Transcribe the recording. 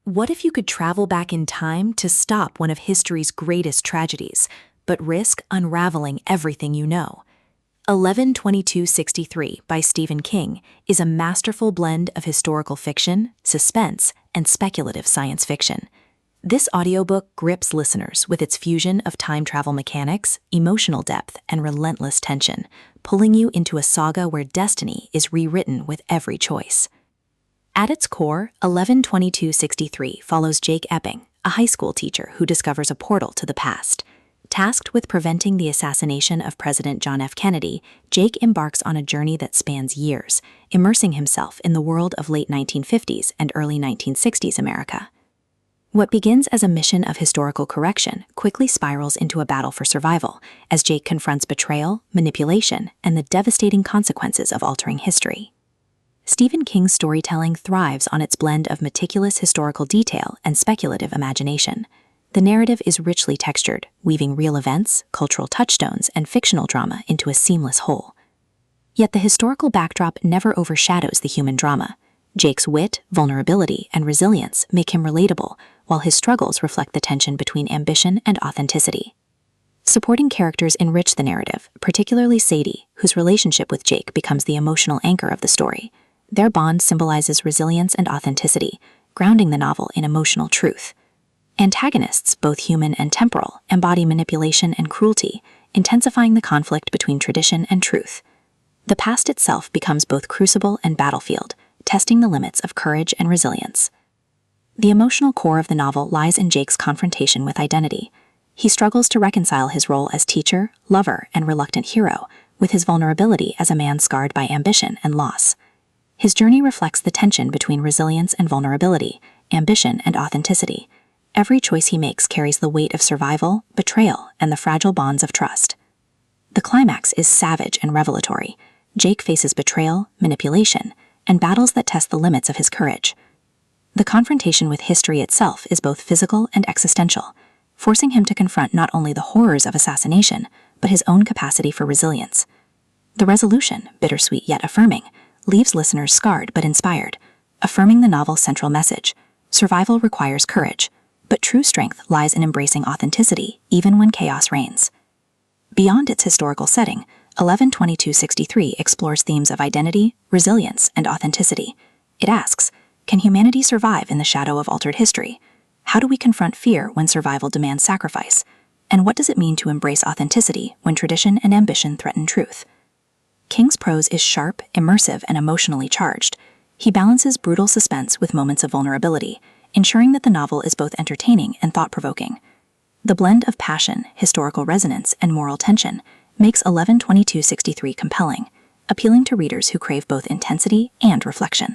What if you could travel back in time to stop one of history's greatest tragedies, but risk unraveling everything you know? 11/22/63 by Stephen King is a masterful blend of historical fiction, suspense, and speculative science fiction. This audiobook grips listeners with its fusion of time travel mechanics, emotional depth, and relentless tension, pulling you into a saga where destiny is rewritten with every choice. At its core, 11/22/63 follows Jake Epping, a high school teacher who discovers a portal to the past. Tasked with preventing the assassination of President John F. Kennedy, Jake embarks on a journey that spans years, immersing himself in the world of late 1950s and early 1960s America. What begins as a mission of historical correction quickly spirals into a battle for survival as Jake confronts betrayal, manipulation, and the devastating consequences of altering history. Stephen King's storytelling thrives on its blend of meticulous historical detail and speculative imagination. The narrative is richly textured, weaving real events, cultural touchstones, and fictional drama into a seamless whole. Yet the historical backdrop never overshadows the human drama. Jake's wit, vulnerability, and resilience make him relatable, while his struggles reflect the tension between ambition and authenticity. Supporting characters enrich the narrative, particularly Sadie, whose relationship with Jake becomes the emotional anchor of the story. Their bond symbolizes resilience and authenticity, grounding the novel in emotional truth. Antagonists, both human and temporal, embody manipulation and cruelty, intensifying the conflict between tradition and truth. The past itself becomes both crucible and battlefield, testing the limits of courage and resilience. The emotional core of the novel lies in Jake's confrontation with identity. He struggles to reconcile his role as teacher, lover, and reluctant hero with his vulnerability as a man scarred by ambition and loss. His journey reflects the tension between resilience and vulnerability, ambition and authenticity. Every choice he makes carries the weight of survival, betrayal, and the fragile bonds of trust. The climax is savage and revelatory. Jake faces betrayal, manipulation, and battles that test the limits of his courage. The confrontation with history itself is both physical and existential, forcing him to confront not only the horrors of assassination, but his own capacity for resilience. The resolution, bittersweet yet affirming, leaves listeners scarred but inspired, affirming the novel's central message. Survival requires courage, but true strength lies in embracing authenticity, even when chaos reigns. Beyond its historical setting, 11/22/63 explores themes of identity, resilience, and authenticity. It asks, can humanity survive in the shadow of altered history? How do we confront fear when survival demands sacrifice? And what does it mean to embrace authenticity when tradition and ambition threaten truth? King's prose is sharp, immersive, and emotionally charged. He balances brutal suspense with moments of vulnerability, ensuring that the novel is both entertaining and thought-provoking. The blend of passion, historical resonance, and moral tension makes 11/22/63 compelling, appealing to readers who crave both intensity and reflection.